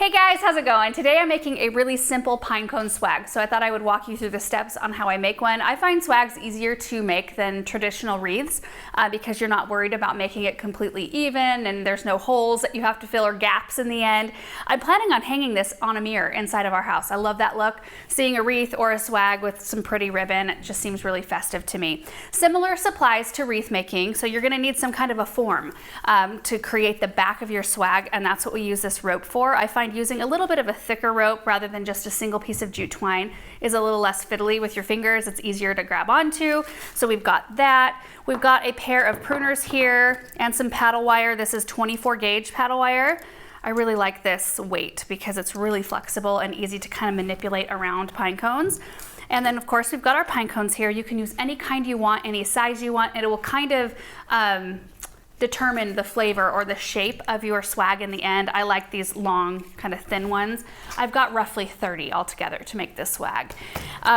Hey guys, how's it going? Today I'm making a really simple pine cone swag, so I thought I would walk you through the steps on how I make one. I find swags easier to make than traditional wreaths because you're not worried about making it completely even and there's no holes that you have to fill or gaps in the end. I'm planning on hanging this on a mirror inside of our house. I love that look. Seeing a wreath or a swag with some pretty ribbon, it just seems really festive to me. Similar supplies to wreath making, so you're gonna need some kind of a form to create the back of your swag, and that's what we use this rope for. I find using a little bit of a thicker rope rather than just a single piece of jute twine is a little less fiddly with your fingers. It's easier to grab onto. So we've got that. We've got a pair of pruners here and some paddle wire. This is 24 gauge paddle wire. I really like this weight because it's really flexible and easy to kind of manipulate around pine cones. And then of course we've got our pine cones here. You can use any kind you want, any size you want, and it will kind of determine the flavor or the shape of your swag in the end. I like these long, kind of thin ones. I've got roughly 30 altogether to make this swag.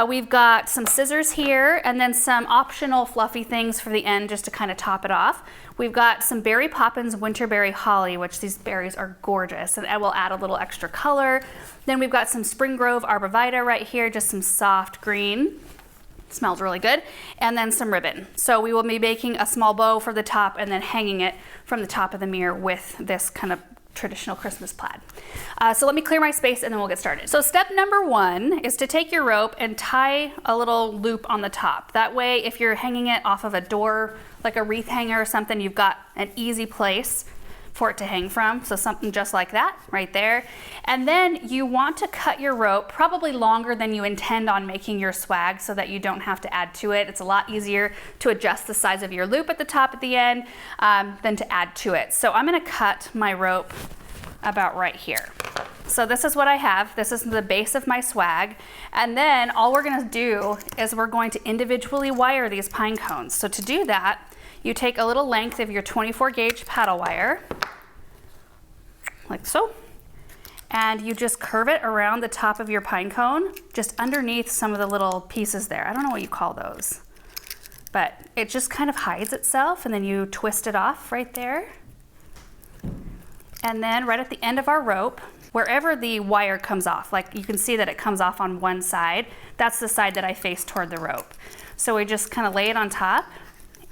We've got some scissors here and then some optional fluffy things for the end just to kind of top it off. We've got some Berry Poppins Winterberry Holly, which these berries are gorgeous, and I will add a little extra color. Then we've got some Spring Grove Arborvitae right here, just some soft green. Smells really good. And then some ribbon. So we will be making a small bow for the top and then hanging it from the top of the mirror with this kind of traditional Christmas plaid. So let me clear my space and then we'll get started. So step number one is to take your rope and tie a little loop on the top. That way, if you're hanging it off of a door, like a wreath hanger or something, you've got an easy place for it to hang from. So something just like that right there. And then you want to cut your rope probably longer than you intend on making your swag so that you don't have to add to it. It's a lot easier to adjust the size of your loop at the top at the end than to add to it. So I'm gonna cut my rope about right here. So this is what I have. This is the base of my swag. And then all we're gonna do is we're going to individually wire these pine cones. So to do that, you take a little length of your 24 gauge paddle wire, like so, and you just curve it around the top of your pine cone, just underneath some of the little pieces there. I don't know what you call those, but it just kind of hides itself, and then you twist it off right there. And then right at the end of our rope, wherever the wire comes off, like you can see that it comes off on one side, that's the side that I face toward the rope. So we just kind of lay it on top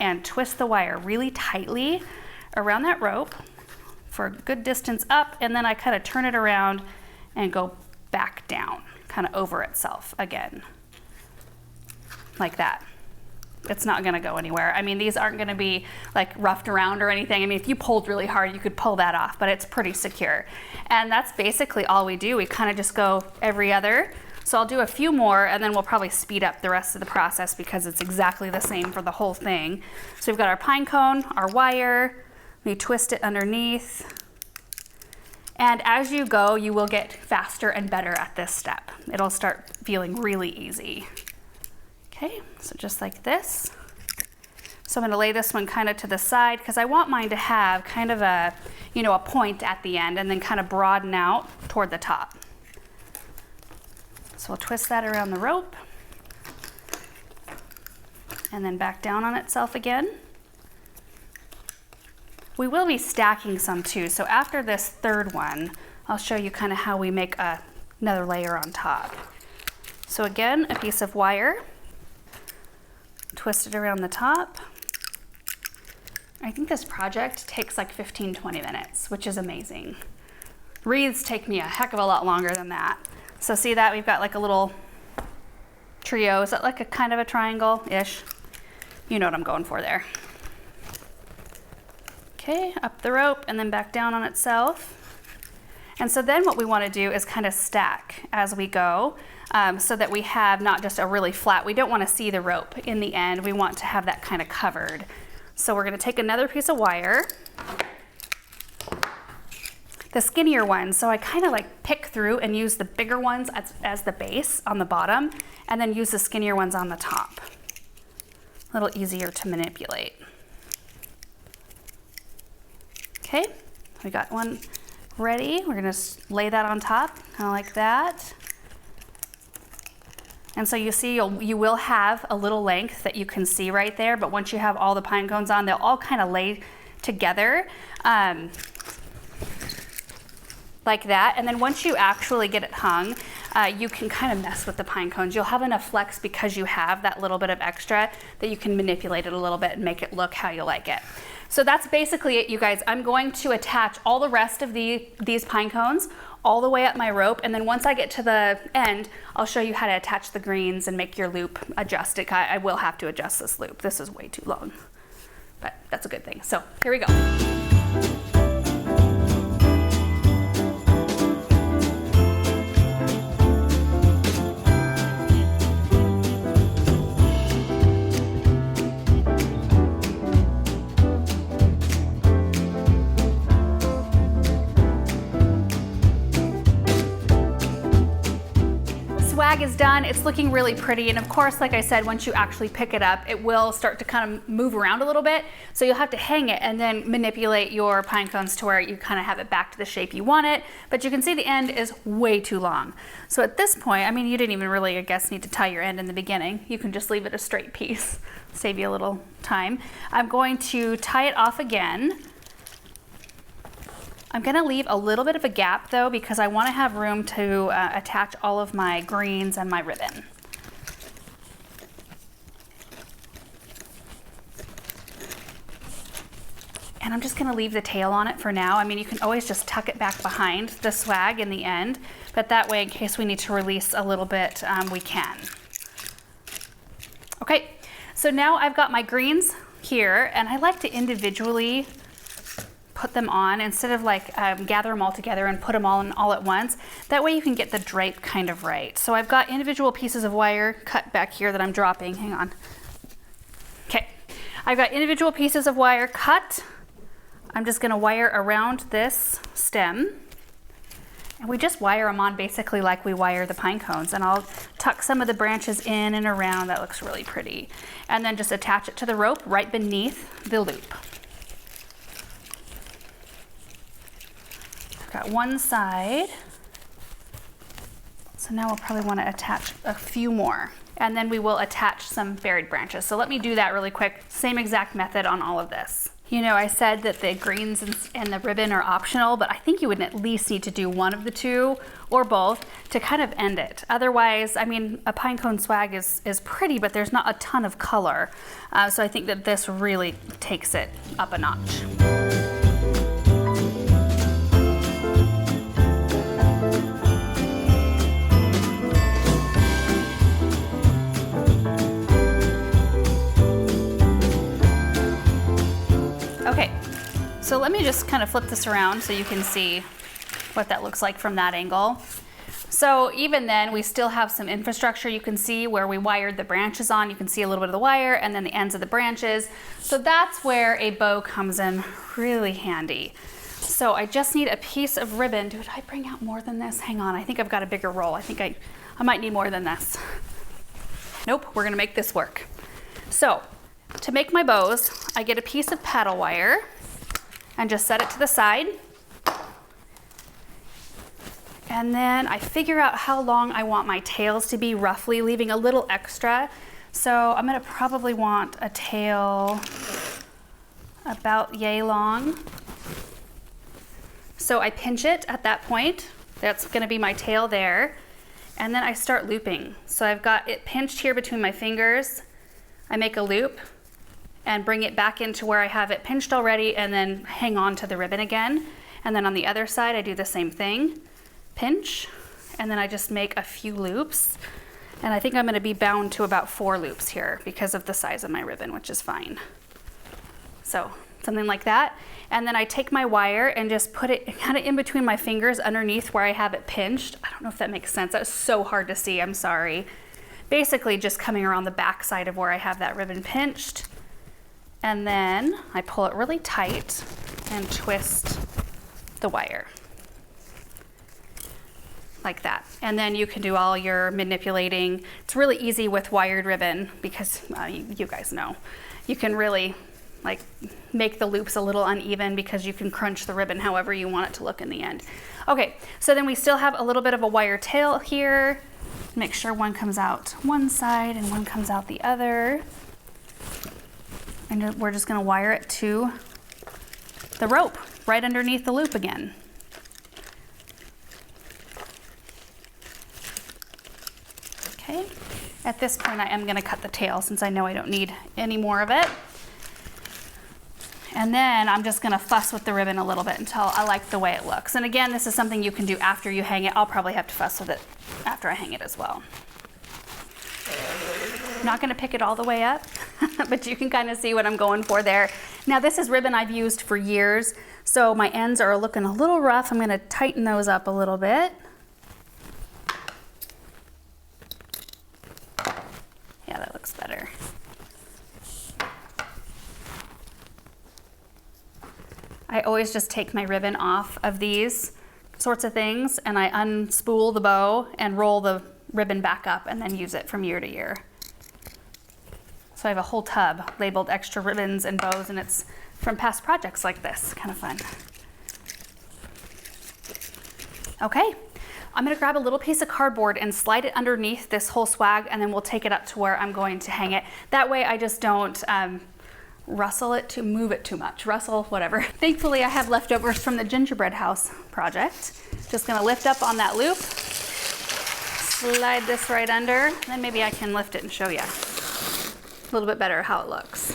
and twist the wire really tightly around that rope for a good distance up, and then I kind of turn it around and go back down, kind of over itself again, like that. It's not gonna go anywhere. I mean, these aren't gonna be like roughed around or anything. I mean, if you pulled really hard, you could pull that off, but it's pretty secure. And that's basically all we do. We kind of just go every other. So I'll do a few more and then we'll probably speed up the rest of the process because it's exactly the same for the whole thing. So we've got our pine cone, our wire, we twist it underneath. And as you go, you will get faster and better at this step. It'll start feeling really easy. Okay, so just like this. So I'm gonna lay this one kind of to the side because I want mine to have kind of a, you know, a point at the end and then kind of broaden out toward the top. So we'll twist that around the rope and then back down on itself again. We will be stacking some too. So after this third one, I'll show you kind of how we make another layer on top. So again, a piece of wire, twist it around the top. I think this project takes like 15-20 minutes, which is amazing. Wreaths take me a heck of a lot longer than that. So see that we've got like a little trio. Is that like a kind of a triangle-ish? You know what I'm going for there. Okay, up the rope and then back down on itself. And so then what we want to do is kind of stack as we go so that we have not just a really flat, we don't want to see the rope in the end. We want to have that kind of covered. So we're going to take another piece of wire, the skinnier ones, so I kind of like pick through and use the bigger ones as the base on the bottom and then use the skinnier ones on the top. A little easier to manipulate. Okay, we got one ready. We're gonna lay that on top, kind of like that. And so you see you will have a little length that you can see right there, but once you have all the pine cones on, they'll all kind of lay together. like that. And then once you actually get it hung, you can kind of mess with the pine cones. You'll have enough flex because you have that little bit of extra that you can manipulate it a little bit and make it look how you like it. So that's basically it, you guys. I'm going to attach all the rest of these pine cones all the way up my rope, and then once I get to the end, I'll show you how to attach the greens and make your loop, adjust it. I will have to adjust this loop. This is way too long, but that's a good thing. So here we go. Swag is done. It's looking really pretty, and of course, like I said, once you actually pick it up, it will start to kind of move around a little bit, so you'll have to hang it and then manipulate your pine cones to where you kind of have it back to the shape you want it. But you can see the end is way too long. So at this point, I mean, you didn't even really, I guess, need to tie your end in the beginning. You can just leave it a straight piece, save you a little time. I'm going to tie it off again. I'm gonna leave a little bit of a gap though, because I wanna have room to attach all of my greens and my ribbon. And I'm just gonna leave the tail on it for now. I mean, you can always just tuck it back behind the swag in the end, but that way, in case we need to release a little bit, we can. Okay, so now I've got my greens here, and I like to individually put them on instead of like gather them all together and put them all in all at once. That way you can get the drape kind of right. So I've got individual pieces of wire cut back here that I'm dropping. Hang on. Okay, I've got individual pieces of wire cut. I'm just gonna wire around this stem. And we just wire them on basically like we wire the pine cones. And I'll tuck some of the branches in and around. That looks really pretty. And then just attach it to the rope right beneath the loop. Got one side, so now we'll probably want to attach a few more, and then we will attach some buried branches. So let me do that really quick. Same exact method on all of this. You know, I said that the greens and the ribbon are optional, but I think you would at least need to do one of the two or both to kind of end it. Otherwise, I mean, a pine cone swag is pretty, but there's not a ton of color. So I think that this really takes it up a notch. Okay, so let me just kind of flip this around so you can see what that looks like from that angle. So even then, we still have some infrastructure. You can see where we wired the branches on. You can see a little bit of the wire and then the ends of the branches. So that's where a bow comes in really handy. So I just need a piece of ribbon. Did I bring out more than this? Hang on, I think I've got a bigger roll. I think I might need more than this. Nope, we're gonna make this work. So, to make my bows, I get a piece of paddle wire and just set it to the side. And then I figure out how long I want my tails to be roughly, leaving a little extra. So I'm gonna probably want a tail about yay long. So I pinch it at that point. That's gonna be my tail there. And then I start looping. So I've got it pinched here between my fingers. I make a loop and bring it back into where I have it pinched already, and then hang on to the ribbon again. And then on the other side, I do the same thing. Pinch, and then I just make a few loops. And I think I'm gonna be bound to about 4 loops here because of the size of my ribbon, which is fine. So something like that. And then I take my wire and just put it kind of in between my fingers underneath where I have it pinched. I don't know if that makes sense. That was so hard to see, I'm sorry. Basically just coming around the back side of where I have that ribbon pinched. And then I pull it really tight and twist the wire. Like that. And then you can do all your manipulating. It's really easy with wired ribbon because you guys know. You can really like make the loops a little uneven because you can crunch the ribbon however you want it to look in the end. Okay, so then we still have a little bit of a wire tail here. Make sure one comes out one side and one comes out the other. And we're just gonna wire it to the rope right underneath the loop again. Okay, at this point I am gonna cut the tail since I know I don't need any more of it. And then I'm just gonna fuss with the ribbon a little bit until I like the way it looks. And again, this is something you can do after you hang it. I'll probably have to fuss with it after I hang it as well. I'm not gonna pick it all the way up, but you can kind of see what I'm going for there. Now this is ribbon I've used for years, so my ends are looking a little rough. I'm gonna tighten those up a little bit. Yeah, that looks better. I always just take my ribbon off of these sorts of things and I unspool the bow and roll the ribbon back up and then use it from year to year. So I have a whole tub labeled extra ribbons and bows, and it's from past projects like this. Kind of fun. Okay, I'm gonna grab a little piece of cardboard and slide it underneath this whole swag, and then we'll take it up to where I'm going to hang it. That way I just don't move it too much. Rustle, whatever. Thankfully I have leftovers from the gingerbread house project. Just gonna lift up on that loop, slide this right under, then maybe I can lift it and show you a little bit better how it looks.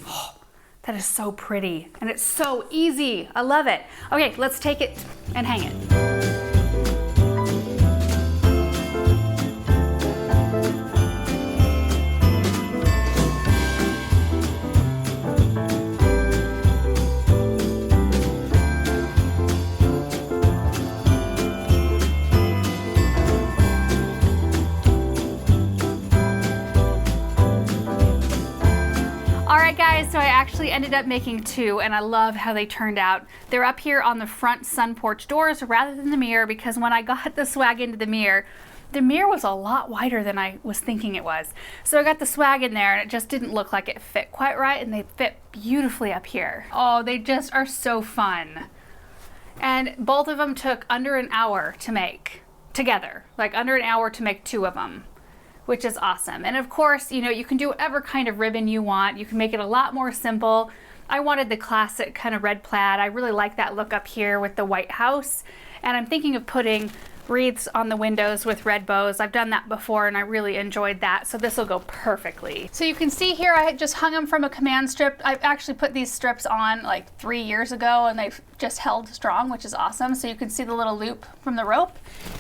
Oh, that is so pretty and it's so easy. I love it. Okay, let's take it and hang it. Guys, so I actually ended up making two and I love how they turned out. They're up here on the front sun porch doors rather than the mirror, because when I got the swag into the mirror was a lot wider than I was thinking it was. So I got the swag in there and it just didn't look like it fit quite right, and they fit beautifully up here. Oh, they just are so fun. And both of them took under an hour to make together, like under an hour to make two of them, which is awesome. And of course, you know, you can do whatever kind of ribbon you want. You can make it a lot more simple. I wanted the classic kind of red plaid. I really like that look up here with the white house. And I'm thinking of putting wreaths on the windows with red bows. I've done that before and I really enjoyed that, so this will go perfectly. So you can see here I had just hung them from a command strip. I've actually put these strips on like 3 years ago and they've just held strong, which is awesome. So you can see the little loop from the rope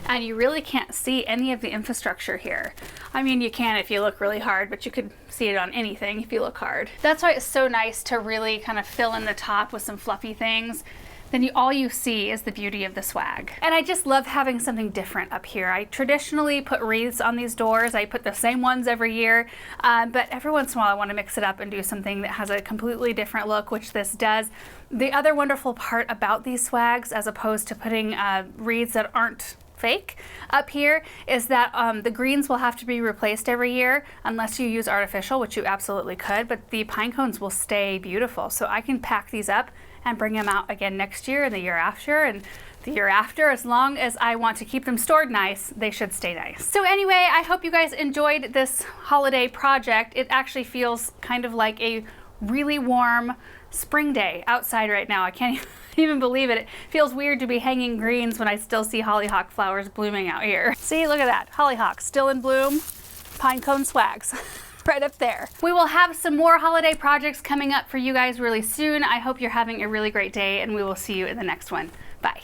and you really can't see any of the infrastructure here. I mean, you can if you look really hard, but you could see it on anything if you look hard. That's why it's so nice to really kind of fill in the top with some fluffy things. Then all you see is the beauty of the swag. And I just love having something different up here. I traditionally put wreaths on these doors. I put the same ones every year, but every once in a while I want to mix it up and do something that has a completely different look, which this does. The other wonderful part about these swags, as opposed to putting wreaths that aren't fake up here, is that the greens will have to be replaced every year unless you use artificial, which you absolutely could, but the pine cones will stay beautiful. So I can pack these up and bring them out again next year and the year after and the year after. As long as I want to keep them stored nice, they should stay nice. So anyway, I hope you guys enjoyed this holiday project. It actually feels kind of like a really warm spring day outside right now. I can't even believe it. It feels weird to be hanging greens when I still see hollyhock flowers blooming out here. See, look at that. Hollyhock still in bloom. Pinecone swags. Right up there. We will have some more holiday projects coming up for you guys really soon. I hope you're having a really great day and we will see you in the next one. Bye.